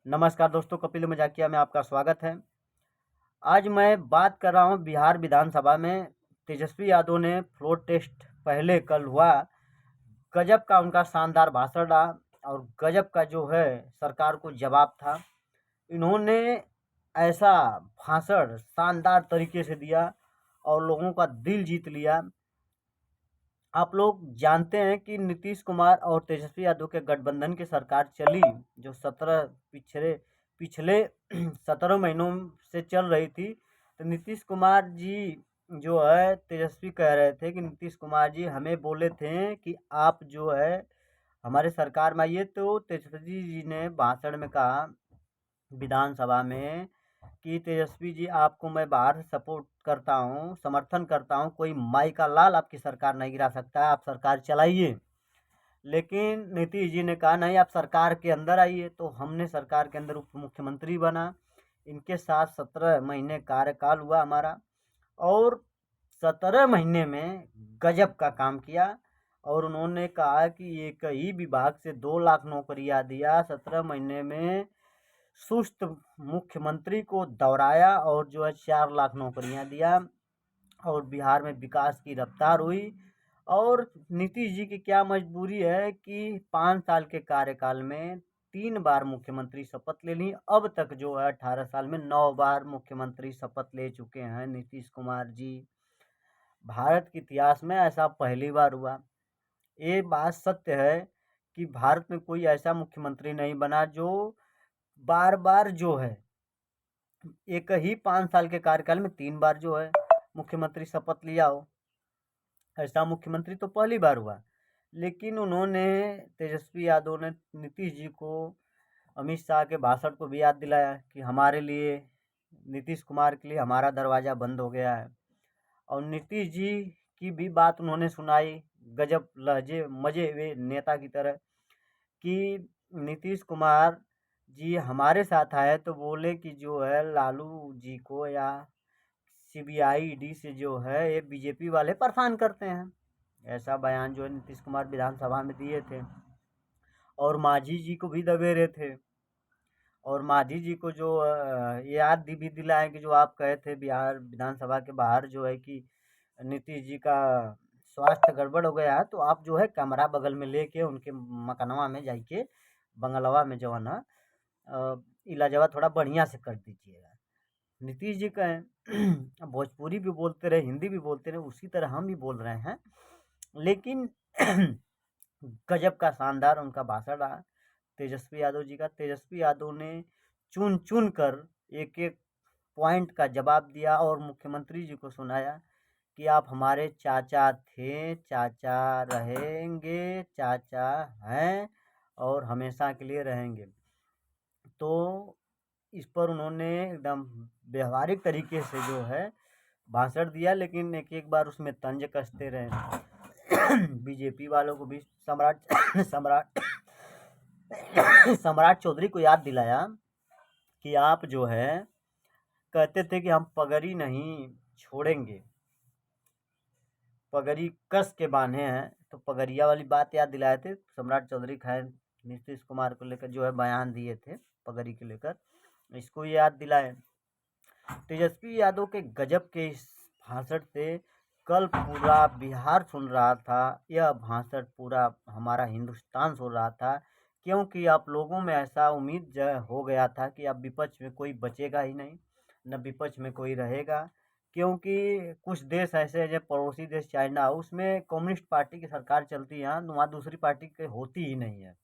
नमस्कार दोस्तों, कपिल मजाकिया में आपका स्वागत है। आज मैं बात कर रहा हूँ बिहार विधानसभा में तेजस्वी यादव ने फ्लोर टेस्ट पहले कल हुआ। गजब का उनका शानदार भाषण रहा और गजब का जो है सरकार को जवाब था। इन्होंने ऐसा भाषण शानदार तरीके से दिया और लोगों का दिल जीत लिया। आप लोग जानते हैं कि नीतीश कुमार और तेजस्वी यादव के गठबंधन की सरकार चली, जो पिछले पिछले 17 महीनों से चल रही थी। तो नीतीश कुमार जी जो है, तेजस्वी कह रहे थे कि नीतीश कुमार जी हमें बोले थे कि आप जो है हमारे सरकार में आइए। तो तेजस्वी जी ने भाषण में कहा विधानसभा में कि तेजस्वी जी, आपको मैं बाहर से सपोर्ट करता हूँ, समर्थन करता हूँ, कोई माई का लाल आपकी सरकार नहीं गिरा सकता है, आप सरकार चलाइए। लेकिन नीतीश जी ने कहा नहीं, आप सरकार के अंदर आइए। तो हमने सरकार के अंदर उप मुख्यमंत्री बना। इनके साथ 17 महीने कार्यकाल हुआ हमारा और 17 महीने में गजब का काम किया। और उन्होंने कहा कि एक ही विभाग से 2 लाख नौकरियां दिया। 17 महीने में सुस्त मुख्यमंत्री को दौड़ाया और जो है 4 लाख नौकरियां दिया और बिहार में विकास की रफ्तार हुई। और नीतीश जी की क्या मजबूरी है कि 5 साल के कार्यकाल में 3 बार मुख्यमंत्री शपथ ले ली। अब तक जो है 18 साल में 9 बार मुख्यमंत्री शपथ ले चुके हैं नीतीश कुमार जी। भारत के इतिहास में ऐसा पहली बार हुआ। ये बात सत्य है कि भारत में कोई ऐसा मुख्यमंत्री नहीं बना जो बार बार जो है एक ही 5 साल के कार्यकाल में 3 बार जो है मुख्यमंत्री शपथ लिया हो। ऐसा मुख्यमंत्री तो पहली बार हुआ। लेकिन उन्होंने, तेजस्वी यादव ने नीतीश जी को अमित शाह के भाषण को भी याद दिलाया कि हमारे लिए, नीतीश कुमार के लिए हमारा दरवाज़ा बंद हो गया है। और नीतीश जी की भी बात उन्होंने सुनाई गजब लहजे मजे हुए नेता की तरह कि नीतीश कुमार जी हमारे साथ आए तो बोले कि जो है लालू जी को या सीबीआई ईडी से जो है ये बीजेपी वाले परेशान करते हैं। ऐसा बयान जो है नीतीश कुमार विधानसभा में दिए थे। और मांझी जी को भी दबेरे थे। और मांझी जी को जो ये याद भी दिलाएं कि जो आप कहे थे बिहार विधानसभा के बाहर जो है कि नीतीश जी का स्वास्थ्य गड़बड़ हो गया है, तो आप जो है कमरा बगल में लेके उनके मकनवा में जाके बंगलवा में जो है ना इलाजवा थोड़ा बढ़िया से कर दीजिएगा। नीतीश जी कहें अब भोजपुरी भी बोलते रहे, हिंदी भी बोलते रहे, उसी तरह हम भी बोल रहे हैं। लेकिन गजब का शानदार उनका भाषण रहा तेजस्वी यादव जी का। तेजस्वी यादव ने चुन चुन कर एक एक पॉइंट का जवाब दिया और मुख्यमंत्री जी को सुनाया कि आप हमारे चाचा थे, चाचा रहेंगे, चाचा हैं और हमेशा के लिए रहेंगे। तो इस पर उन्होंने एकदम व्यवहारिक तरीके से जो है भाषण दिया, लेकिन एक एक बार उसमें तंज कसते रहे। बीजेपी वालों को भी सम्राट सम्राट सम्राट चौधरी को याद दिलाया कि आप जो है कहते थे कि हम पगड़ी नहीं छोड़ेंगे, पगड़ी कस के बांधे हैं। तो पगड़िया वाली बात याद दिलाए थे सम्राट चौधरी। खैर नीतीश कुमार को लेकर जो है बयान दिए थे पगड़ी को लेकर, इसको याद दिलाए। तेजस्वी यादव के गजब के इस भाषण से कल पूरा बिहार सुन रहा था। यह भाषण पूरा हमारा हिंदुस्तान सुन रहा था, क्योंकि आप लोगों में ऐसा उम्मीद हो गया था कि अब विपक्ष में कोई बचेगा ही नहीं, न विपक्ष में कोई रहेगा। क्योंकि कुछ देश ऐसे हैं, जैसे पड़ोसी देश चाइना, उसमें कम्युनिस्ट पार्टी की सरकार चलती है, वहाँ दूसरी पार्टी की होती ही नहीं है।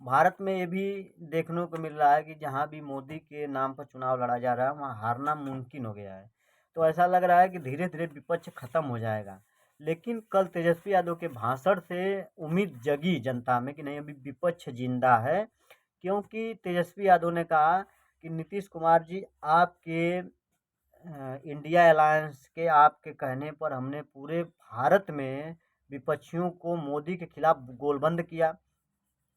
भारत में ये भी देखने को मिल रहा है कि जहाँ भी मोदी के नाम पर चुनाव लड़ा जा रहा है वहाँ हारना मुमकिन हो गया है। तो ऐसा लग रहा है कि धीरे धीरे विपक्ष खत्म हो जाएगा। लेकिन कल तेजस्वी यादव के भाषण से उम्मीद जगी जनता में कि नहीं, अभी विपक्ष जिंदा है। क्योंकि तेजस्वी यादव ने कहा कि नीतीश कुमार जी, आपके इंडिया अलायंस के आपके कहने पर हमने पूरे भारत में विपक्षियों को मोदी के खिलाफ गोलबंद किया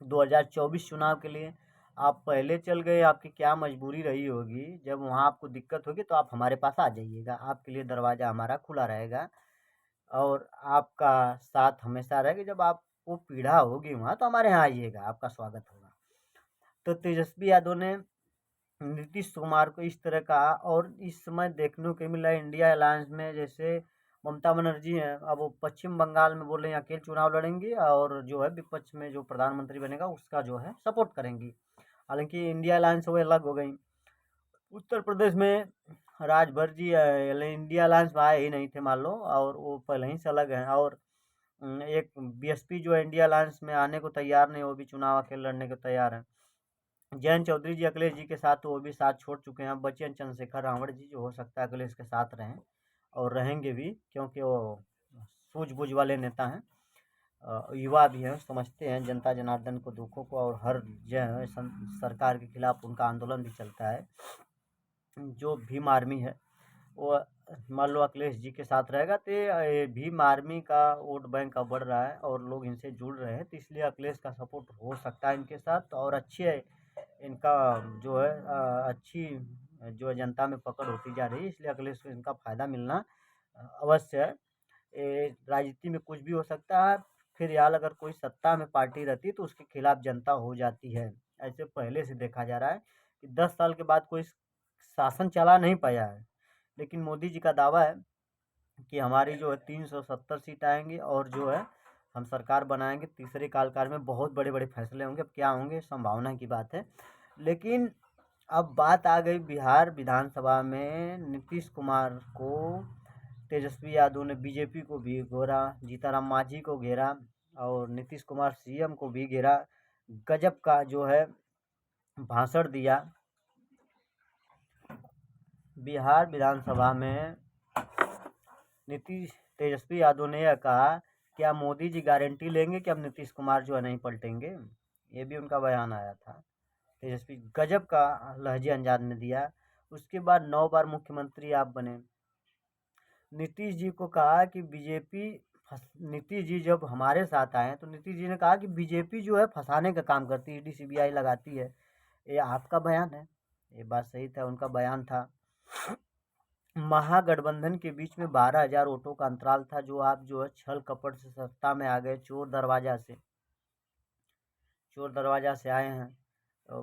2024 चुनाव के लिए। आप पहले चल गए, आपकी क्या मजबूरी रही होगी। जब वहाँ आपको दिक्कत होगी तो आप हमारे पास आ जाइएगा, आपके लिए दरवाज़ा हमारा खुला रहेगा और आपका साथ हमेशा रहेगा। जब आपको पीड़ा होगी वहाँ तो हमारे यहाँ आइएगा, आपका स्वागत होगा। तो तेजस्वी यादव ने नीतीश कुमार को इस तरह कहा। और इस समय देखने को मिला है इंडिया अलायंस में, जैसे ममता बनर्जी हैं, अब वो पश्चिम बंगाल में बोल रहे हैं अकेले चुनाव लड़ेंगी, और जो है विपक्ष में जो प्रधानमंत्री बनेगा उसका जो है सपोर्ट करेंगी। हालांकि इंडिया अलायंस वो अलग हो गई। उत्तर प्रदेश में राजभर जी इंडिया अलायंस में आए ही नहीं थे मान लो, और वो पहले ही से अलग हैं। और एक बीएसपी जो है इंडिया अलायंस में आने को तैयार नहीं, वो भी चुनाव अकेले लड़ने को तैयार है। जयंत चौधरी जी अखिलेश जी के साथ तो वो भी साथ छोड़ चुके हैं। बचे हैं चंद्रशेखर रावण जी, जो हो सकता है अखिलेश के साथ रहें और रहेंगे भी, क्योंकि वो सूझबूझ वाले नेता हैं, युवा भी हैं, समझते हैं जनता जनार्दन को, दुखों को, और हर जो है सरकार के खिलाफ उनका आंदोलन भी चलता है। जो भीम आर्मी है वो मान लो अखिलेश जी के साथ रहेगा, तो ये भीम आर्मी का वोट बैंक अब बढ़ रहा है और लोग इनसे जुड़ रहे हैं, तो इसलिए अखिलेश का सपोर्ट हो सकता है इनके साथ। और अच्छे इनका जो है अच्छी जो है जनता में पकड़ होती जा रही है, इसलिए अखिलेश को इनका फ़ायदा मिलना अवश्य है। राजनीति में कुछ भी हो सकता है। फिर यार अगर कोई सत्ता में पार्टी रहती है तो उसके खिलाफ जनता हो जाती है। ऐसे पहले से देखा जा रहा है कि 10 साल के बाद कोई शासन चला नहीं पाया है, लेकिन मोदी जी का दावा है कि हमारी जो है 370 सीट आएंगी, और जो है हम सरकार बनाएंगे। तीसरे कार्यकाल में बहुत बड़े बड़े फैसले होंगे। अब क्या होंगे संभावना की बात है। लेकिन अब बात आ गई बिहार विधानसभा में, नीतीश कुमार को तेजस्वी यादव ने बीजेपी को भी घेरा, जीतनराम मांझी को घेरा, और नीतीश कुमार सीएम को भी घेरा। गजब का जो है भाषण दिया बिहार विधानसभा में। तेजस्वी यादव ने यह कहा, क्या मोदी जी गारंटी लेंगे कि अब नीतीश कुमार जो है नहीं पलटेंगे? ये भी उनका बयान आया था। तेजस्वी गजब का लहजे अंदाज में दिया। उसके बाद 9 बार मुख्यमंत्री आप बने। नीतीश जी को कहा कि नीतीश जी जब हमारे साथ आए तो नीतीश जी ने कहा कि बीजेपी जो है फंसाने का काम करती है, ईडी सीबीआई लगाती है। ये आपका बयान है, ये बात सही था, उनका बयान था। महागठबंधन के बीच में 12,000 वोटों का अंतराल था, जो आप जो है छल कपट से सत्ता में आ गए, चोर दरवाजा से आए हैं।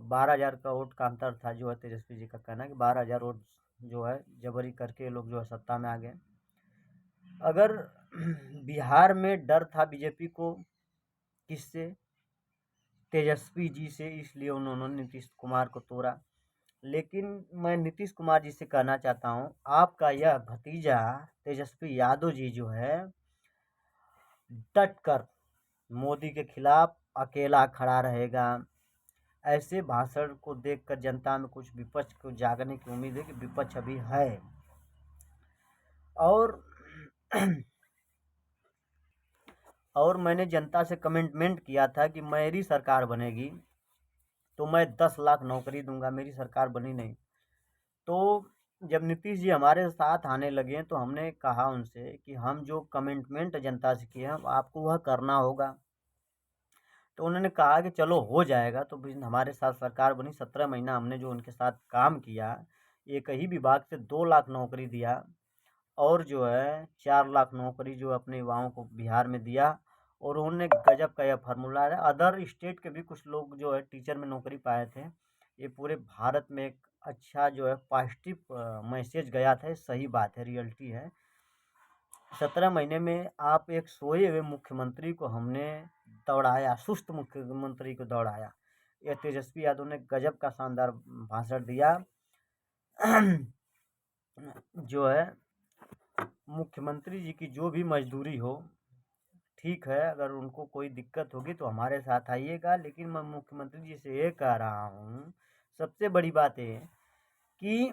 12,000 का वोट का अंतर था, जो है तेजस्वी जी का कहना है कि 12,000 वोट जो है जबरी करके लोग जो है सत्ता में आ गए। अगर बिहार में डर था बीजेपी को किससे? तेजस्वी जी से, इसलिए उन्होंने नीतीश कुमार को तोड़ा। लेकिन मैं नीतीश कुमार जी से कहना चाहता हूँ, आपका यह भतीजा तेजस्वी यादव जी जो है डट कर मोदी के खिलाफ अकेला खड़ा रहेगा। ऐसे भाषण को देखकर जनता में कुछ विपक्ष को जागने की उम्मीद है कि विपक्ष अभी है। और और मैंने जनता से कमिटमेंट किया था कि मेरी सरकार बनेगी तो मैं 10 लाख नौकरी दूंगा। मेरी सरकार बनी नहीं, तो जब नीतीश जी हमारे साथ आने लगे तो हमने कहा उनसे कि हम जो कमिटमेंट जनता से किए हैं आपको वह करना होगा। तो उन्होंने कहा कि चलो हो जाएगा। तो फिर हमारे साथ सरकार बनी। 17 महीना हमने जो उनके साथ काम किया, एक ही विभाग से 2 लाख नौकरी दिया, और जो है 4 लाख नौकरी जो अपने युवाओं को बिहार में दिया। और उन्होंने गजब का यह फार्मूला है। अदर स्टेट के भी कुछ लोग जो है टीचर में नौकरी पाए थे। ये पूरे भारत में एक अच्छा जो है पॉजिटिव मैसेज गया था। सही बात है, रियलिटी है। 17 महीने में आप एक सोए हुए मुख्यमंत्री को हमने दौड़ाया, सुस्त मुख्यमंत्री को दौड़ाया। यह तेजस्वी यादव ने गजब का शानदार भाषण दिया। जो है मुख्यमंत्री जी की जो भी मजदूरी हो, ठीक है, अगर उनको कोई दिक्कत होगी तो हमारे साथ आइएगा। लेकिन मैं मुख्यमंत्री जी से ये कह रहा हूँ, सबसे बड़ी बात है कि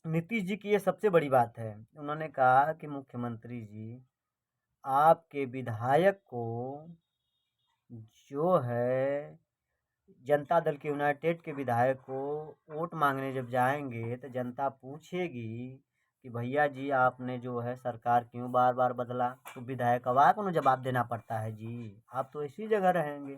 नीतीश जी की ये सबसे बड़ी बात है। उन्होंने कहा कि मुख्यमंत्री जी, आपके विधायक को जो है जनता दल के यूनाइटेड के विधायक को वोट मांगने जब जाएंगे तो जनता पूछेगी कि भैया जी आपने जो है सरकार क्यों बार बार बदला, तो विधायक अब को जवाब देना पड़ता है जी, आप तो इसी जगह रहेंगे।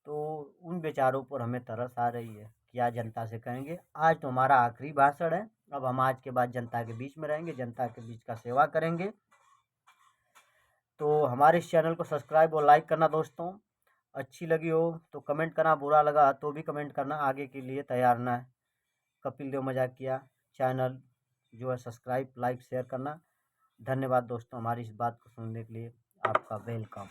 तो उन बेचारों पर हमें तरस आ रही है, क्या जनता से कहेंगे। आज तो हमारा आखिरी भाषण है, अब हम आज के बाद जनता के बीच में रहेंगे, जनता के बीच का सेवा करेंगे। तो हमारे इस चैनल को सब्सक्राइब और लाइक करना दोस्तों। अच्छी लगी हो तो कमेंट करना, बुरा लगा तो भी कमेंट करना, आगे के लिए तैयार ना है। कपिल देव मजाकिया चैनल जो है सब्सक्राइब, लाइक, शेयर करना। धन्यवाद दोस्तों, हमारी इस बात को सुनने के लिए आपका वेलकम।